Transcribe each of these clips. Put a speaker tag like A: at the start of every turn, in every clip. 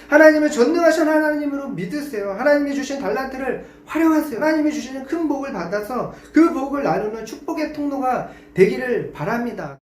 A: 하나님을 전능하신 하나님으로 믿으세요. 하나님이 주신 달란트를 활용하세요. 하나님이 주시는 큰 복을 받아서 그 복을 나누는 축복의 통로가 되기를 바랍니다.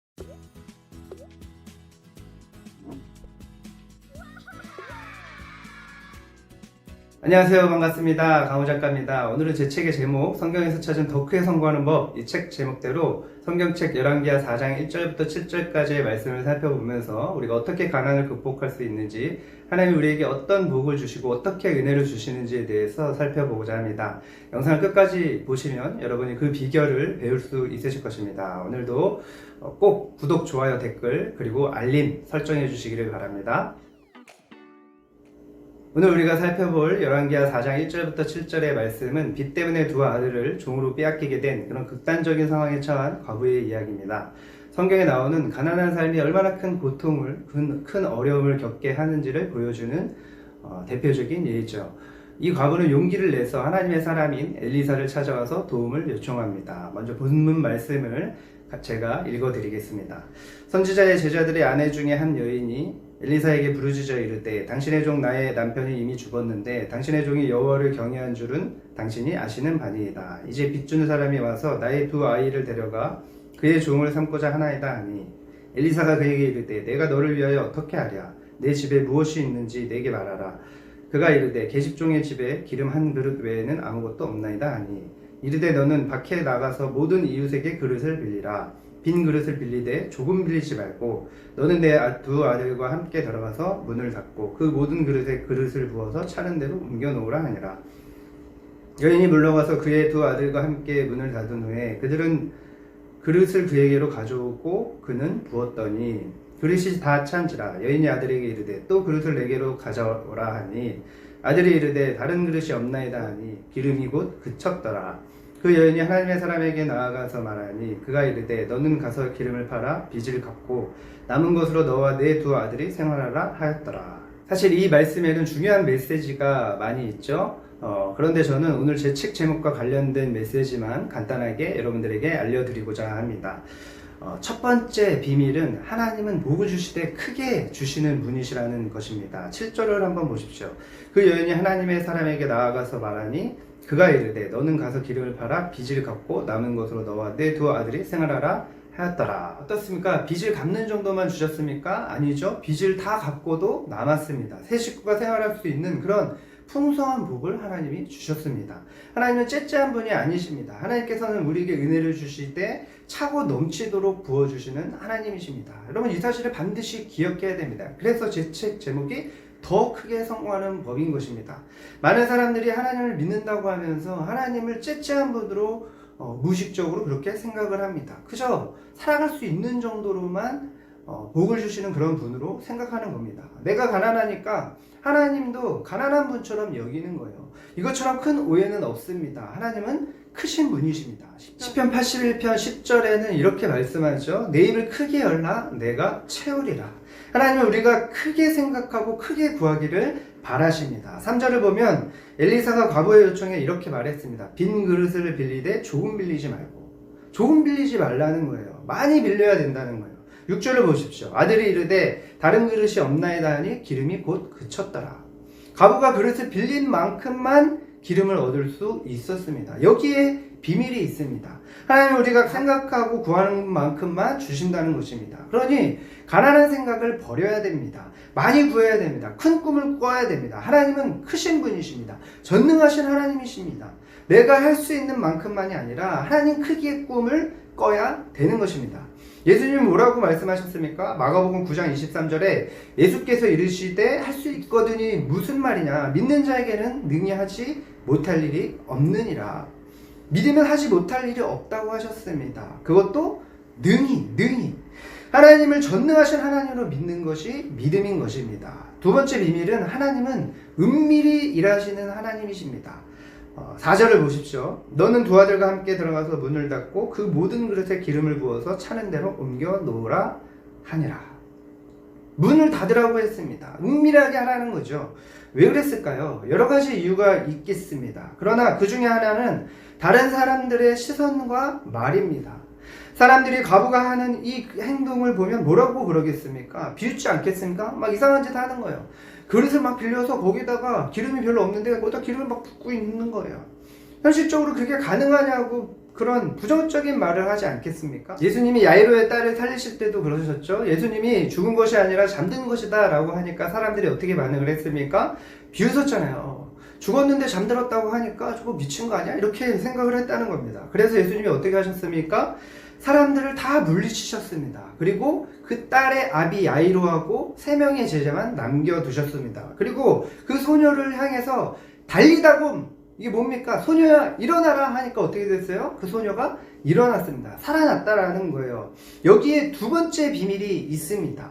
A: 안녕하세요. 반갑습니다. 강호 작가입니다. 오늘은 제 책의 제목 성경에서 찾은 더 크게 성공하는 법, 이 책 제목대로 성경책 열왕기하 4장 1절부터 7절까지의 말씀을 살펴보면서 우리가 어떻게 가난을 극복할 수 있는지, 하나님이 우리에게 어떤 복을 주시고 어떻게 은혜를 주시는지에 대해서 살펴보고자 합니다. 영상을 끝까지 보시면 여러분이 그 비결을 배울 수 있으실 것입니다. 오늘도 꼭 구독, 좋아요, 댓글 그리고 알림 설정해 주시기를 바랍니다. 오늘 우리가 살펴볼 열왕기하 4장 1절부터 7절의 말씀은 빚 때문에 두 아들을 종으로 빼앗기게 된 그런 극단적인 상황에 처한 과부의 이야기입니다. 성경에 나오는 가난한 삶이 얼마나 큰 고통을, 큰 어려움을 겪게 하는지를 보여주는 대표적인 예죠. 이 과부는 용기를 내서 하나님의 사람인 엘리사를 찾아와서 도움을 요청합니다. 먼저 본문 말씀을 제가 읽어드리겠습니다. 선지자의 제자들의 아내 중에 한 여인이 엘리사에게 부르짖어 이르되, 당신의 종 나의 남편이 이미 죽었는데 당신의 종이 여호와를 경외한 줄은 당신이 아시는 바니이다. 이제 빚 주는 사람이 와서 나의 두 아이를 데려가 그의 종을 삼고자 하나이다 하니, 엘리사가 그에게 이르되, 내가 너를 위하여 어떻게 하랴? 내 집에 무엇이 있는지 내게 말하라. 그가 이르되, 계집종의 집에 기름 한 그릇 외에는 아무것도 없나이다 하니, 이르되 너는 밖에 나가서 모든 이웃에게 그릇을 빌리라. 빈 그릇을 빌리되 조금 빌리지 말고 너는 내 두 아들과 함께 들어가서 문을 닫고 그 모든 그릇에 그릇을 부어서 차는 대로 옮겨 놓으라 하니라. 여인이 물러가서 그의 두 아들과 함께 문을 닫은 후에 그들은 그릇을 그에게로 가져오고 그는 부었더니 그릇이 다 찬지라. 여인이 아들에게 이르되, 또 그릇을 내게로 가져오라 하니, 아들이 이르되, 다른 그릇이 없나이다 하니 기름이 곧 그쳤더라. 그 여인이 하나님의 사람에게 나아가서 말하니, 그가 이르되, 너는 가서 기름을 팔아 빚을 갚고 남은 것으로 너와 내 두 아들이 생활하라 하였더라. 사실 이 말씀에는 중요한 메시지가 많이 있죠. 그런데 저는 오늘 제 책 제목과 관련된 메시지만 간단하게 여러분들에게 알려드리고자 합니다. 첫 번째 비밀은 하나님은 복을 주시되 크게 주시는 분이시라는 것입니다. 7절을 한번 보십시오. 그 여인이 하나님의 사람에게 나아가서 말하니, 그가 이르되, 너는 가서 기름을 팔아 빚을 갚고 남은 것으로 너와 내 두 아들이 생활하라 하였더라. 어떻습니까? 빚을 갚는 정도만 주셨습니까? 아니죠. 빚을 다 갚고도 남았습니다. 세 식구가 생활할 수 있는 그런 풍성한 복을 하나님이 주셨습니다. 하나님은 째째한 분이 아니십니다. 하나님께서는 우리에게 은혜를 주실 때 차고 넘치도록 부어주시는 하나님이십니다. 여러분, 이 사실을 반드시 기억해야 됩니다. 그래서 제 책 제목이 더 크게 성공하는 법인 것입니다. 많은 사람들이 하나님을 믿는다고 하면서 하나님을 째째한 분으로 무의식적으로 그렇게 생각을 합니다. 그저 살아갈 수 있는 정도로만 복을 주시는 그런 분으로 생각하는 겁니다. 내가 가난하니까 하나님도 가난한 분처럼 여기는 거예요. 이것처럼 큰 오해는 없습니다. 하나님은 크신 분이십니다. 시편 81편 10절에는 이렇게 말씀하죠. 내 입을 크게 열라 내가 채우리라. 하나님은 우리가 크게 생각하고 크게 구하기를 바라십니다. 3절을 보면 엘리사가 과부의 요청에 이렇게 말했습니다. 빈 그릇을 빌리되 조금 빌리지 말고. 조금 빌리지 말라는 거예요. 많이 빌려야 된다는 거예요. 6절을 보십시오. 아들이 이르되, 다른 그릇이 없나이다 하니 기름이 곧 그쳤더라. 과부가 그릇을 빌린 만큼만 기름을 얻을 수 있었습니다. 여기에 비밀이 있습니다. 하나님은 우리가 생각하고 구하는 만큼만 주신다는 것입니다. 그러니 가난한 생각을 버려야 됩니다. 많이 구해야 됩니다. 큰 꿈을 꿔야 됩니다. 하나님은 크신 분이십니다. 전능하신 하나님이십니다. 내가 할 수 있는 만큼만이 아니라 하나님 크기의 꿈을 꿔야 되는 것입니다. 예수님은 뭐라고 말씀하셨습니까? 마가복음 9장 23절에 예수께서 이르시되, 할 수 있거든이 무슨 말이냐? 믿는 자에게는 능히 하지 못할 일이 없느니라. 믿으면 하지 못할 일이 없다고 하셨습니다. 그것도 능히. 하나님을 전능하신 하나님으로 믿는 것이 믿음인 것입니다. 두 번째 비밀은 하나님은 은밀히 일하시는 하나님이십니다. 4절을 보십시오. 너는 두 아들과 함께 들어가서 문을 닫고 그 모든 그릇에 기름을 부어서 차는 대로 옮겨 놓으라 하니라. 문을 닫으라고 했습니다. 은밀하게 하라는 거죠. 왜 그랬을까요? 여러 가지 이유가 있겠습니다. 그러나 그 중에 하나는 다른 사람들의 시선과 말입니다. 사람들이 과부가 하는 이 행동을 보면 뭐라고 그러겠습니까? 비웃지 않겠습니까? 막 이상한 짓 하는 거예요. 그릇을 막 빌려서 거기다가 기름이 별로 없는데 거기다 기름을 막 붓고 있는 거예요. 현실적으로 그게 가능하냐고 그런 부정적인 말을 하지 않겠습니까? 예수님이 야이로의 딸을 살리실 때도 그러셨죠. 예수님이 죽은 것이 아니라 잠든 것이다 라고 하니까 사람들이 어떻게 반응을 했습니까? 비웃었잖아요. 죽었는데 잠들었다고 하니까 저거 미친 거 아니야? 이렇게 생각을 했다는 겁니다. 그래서 예수님이 어떻게 하셨습니까? 사람들을 다 물리치셨습니다. 그리고 그 딸의 아비 야이로하고 3명의 제자만 남겨두셨습니다. 그리고 그 소녀를 향해서 달리다곰, 이게 뭡니까? 소녀야 일어나라 하니까 어떻게 됐어요? 그 소녀가 일어났습니다. 살아났다라는 거예요. 여기에 두 번째 비밀이 있습니다.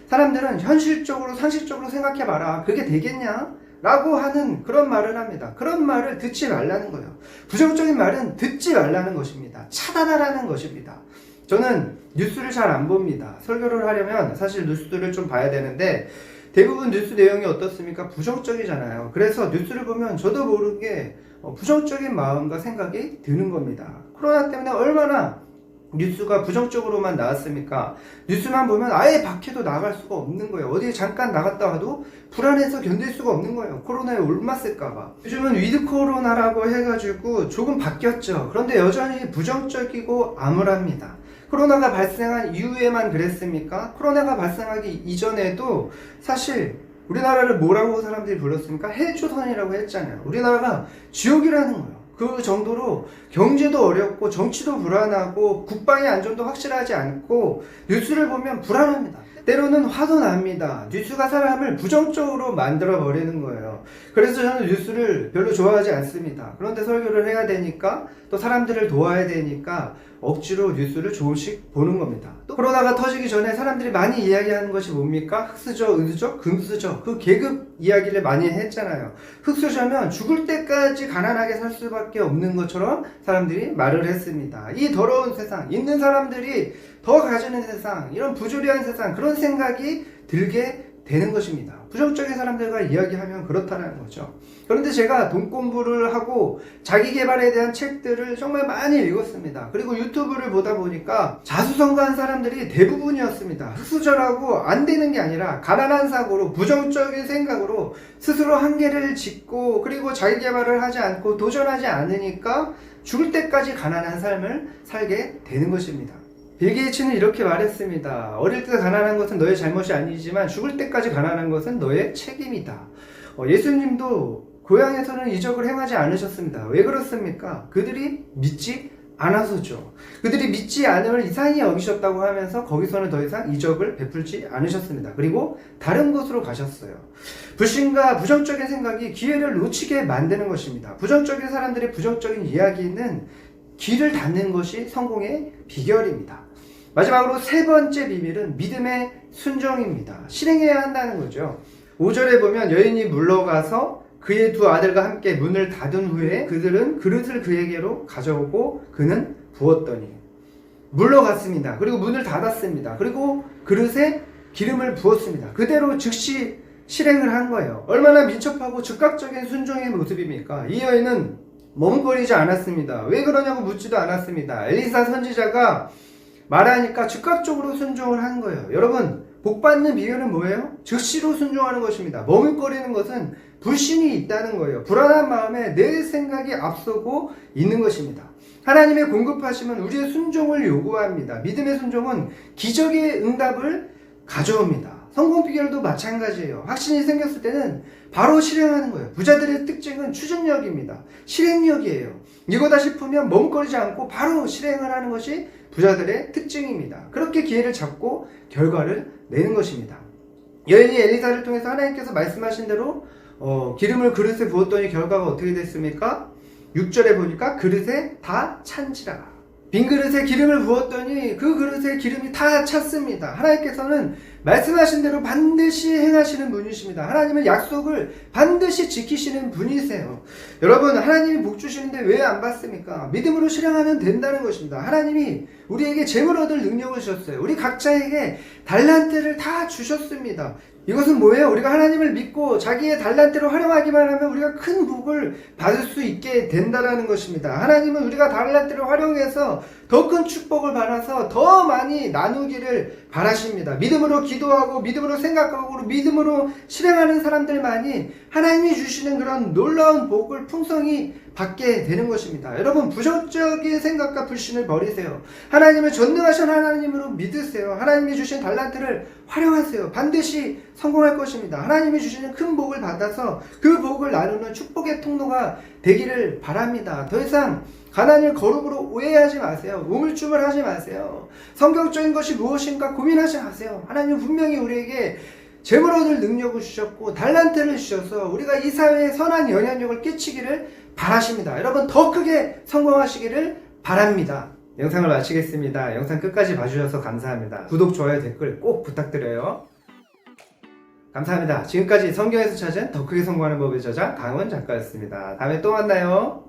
A: 사람들은 현실적으로 상식적으로 생각해봐라. 그게 되겠냐? 라고 하는 그런 말을 합니다. 그런 말을 듣지 말라는 거예요. 부정적인 말은 듣지 말라는 것입니다. 차단하라는 것입니다. 저는 뉴스를 잘 안 봅니다. 설교를 하려면 사실 뉴스들을 좀 봐야 되는데 대부분 뉴스 내용이 어떻습니까? 부정적이잖아요. 그래서 뉴스를 보면 저도 모르게 부정적인 마음과 생각이 드는 겁니다. 코로나 때문에 얼마나 뉴스가 부정적으로만 나왔습니까? 뉴스만 보면 아예 밖에도 나갈 수가 없는 거예요. 어디에 잠깐 나갔다 와도 불안해서 견딜 수가 없는 거예요. 코로나에 옮았을까봐. 요즘은 위드 코로나라고 해가지고 조금 바뀌었죠. 그런데 여전히 부정적이고 암울합니다. 코로나가 발생한 이후에만 그랬습니까? 코로나가 발생하기 이전에도 사실 우리나라를 뭐라고 사람들이 불렀습니까? 헬조선이라고 했잖아요. 우리나라가 지옥이라는 거예요. 그 정도로 경제도 어렵고 정치도 불안하고 국방의 안전도 확실하지 않고 뉴스를 보면 불안합니다. 때로는 화도 납니다. 뉴스가 사람을 부정적으로 만들어 버리는 거예요. 그래서 저는 뉴스를 별로 좋아하지 않습니다. 그런데 설교를 해야 되니까 또 사람들을 도와야 되니까 억지로 뉴스를 조금씩 보는 겁니다. 또 코로나가 터지기 전에 사람들이 많이 이야기하는 것이 뭡니까? 흑수저, 은수저, 금수저, 그 계급 이야기를 많이 했잖아요. 흑수저면 죽을 때까지 가난하게 살 수밖에 없는 것처럼 사람들이 말을 했습니다. 이 더러운 세상, 있는 사람들이 더 가지는 세상, 이런 부조리한 세상, 그런 생각이 들게 되는 것입니다. 부정적인 사람들과 이야기하면 그렇다는 거죠. 그런데 제가 돈 공부를 하고 자기 개발에 대한 책들을 정말 많이 읽었습니다. 그리고 유튜브를 보다 보니까 자수성가한 사람들이 대부분이었습니다. 흑수저라고 안 되는 게 아니라 가난한 사고로 부정적인 생각으로 스스로 한계를 짓고 그리고 자기 개발을 하지 않고 도전하지 않으니까 죽을 때까지 가난한 삶을 살게 되는 것입니다. 빌 게이츠는 이렇게 말했습니다. 어릴 때 가난한 것은 너의 잘못이 아니지만 죽을 때까지 가난한 것은 너의 책임이다. 예수님도 고향에서는 이적을 행하지 않으셨습니다. 왜 그렇습니까? 그들이 믿지 않아서죠. 그들이 믿지 않음을 이상히 여기셨다고 하면서 거기서는 더 이상 이적을 베풀지 않으셨습니다. 그리고 다른 곳으로 가셨어요. 불신과 부정적인 생각이 기회를 놓치게 만드는 것입니다. 부정적인 사람들의 부정적인 이야기는 길을 닫는 것이 성공의 비결입니다. 마지막으로 세 번째 비밀은 믿음의 순종입니다. 실행해야 한다는 거죠. 5절에 보면 여인이 물러가서 그의 두 아들과 함께 문을 닫은 후에 그들은 그릇을 그에게로 가져오고 그는 부었더니 물러갔습니다. 그리고 문을 닫았습니다. 그리고 그릇에 기름을 부었습니다. 그대로 즉시 실행을 한 거예요. 얼마나 민첩하고 즉각적인 순종의 모습입니까? 이 여인은 머뭇거리지 않았습니다. 왜 그러냐고 묻지도 않았습니다. 엘리사 선지자가 말하니까 즉각적으로 순종을 한 거예요. 여러분, 복받는 비결은 뭐예요? 즉시로 순종하는 것입니다. 머뭇거리는 것은 불신이 있다는 거예요. 불안한 마음에 내 생각이 앞서고 있는 것입니다. 하나님의 공급하심은 우리의 순종을 요구합니다. 믿음의 순종은 기적의 응답을 가져옵니다. 성공 비결도 마찬가지예요. 확신이 생겼을 때는 바로 실행하는 거예요. 부자들의 특징은 추진력입니다. 실행력이에요. 이거다 싶으면 머뭇거리지 않고 바로 실행을 하는 것이 부자들의 특징입니다. 그렇게 기회를 잡고 결과를 내는 것입니다. 여인이 엘리사를 통해서 하나님께서 말씀하신 대로 기름을 그릇에 부었더니 결과가 어떻게 됐습니까? 6절에 보니까 그릇에 다 찬지라. 빈 그릇에 기름을 부었더니 그 그릇에 기름이 다 찼습니다. 하나님께서는 말씀하신 대로 반드시 행하시는 분이십니다. 하나님은 약속을 반드시 지키시는 분이세요. 여러분, 하나님이 복 주시는데 왜 안 받습니까? 믿음으로 실행하면 된다는 것입니다. 하나님이 우리에게 재물 얻을 능력을 주셨어요. 우리 각자에게 달란트를 다 주셨습니다. 이것은 뭐예요? 우리가 하나님을 믿고 자기의 달란트를 활용하기만 하면 우리가 큰 복을 받을 수 있게 된다는 것입니다. 하나님은 우리가 달란트를 활용해서 더 큰 축복을 받아서 더 많이 나누기를 바라십니다. 믿음으로 기도하고 믿음으로 생각하고 믿음으로 실행하는 사람들만이 하나님이 주시는 그런 놀라운 복을 풍성히 받게 되는 것입니다. 여러분, 부정적인 생각과 불신을 버리세요. 하나님을 전능하신 하나님으로 믿으세요. 하나님이 주신 달란트를 활용하세요. 반드시 성공할 것입니다. 하나님이 주시는 큰 복을 받아서 그 복을 나누는 축복의 통로가 되기를 바랍니다. 더 이상 가난을 거룩으로 오해하지 마세요. 우물쭈물하지 마세요. 성경적인 것이 무엇인가 고민하지 마세요. 하나님은 분명히 우리에게 재물 얻을 능력을 주셨고 달란트를 주셔서 우리가 이 사회에 선한 영향력을 끼치기를 바라십니다. 여러분, 더 크게 성공하시기를 바랍니다. 영상을 마치겠습니다. 영상 끝까지 봐주셔서 감사합니다. 구독, 좋아요, 댓글 꼭 부탁드려요. 감사합니다. 지금까지 성경에서 찾은 더 크게 성공하는 법의 저자 강원 작가였습니다. 다음에 또 만나요.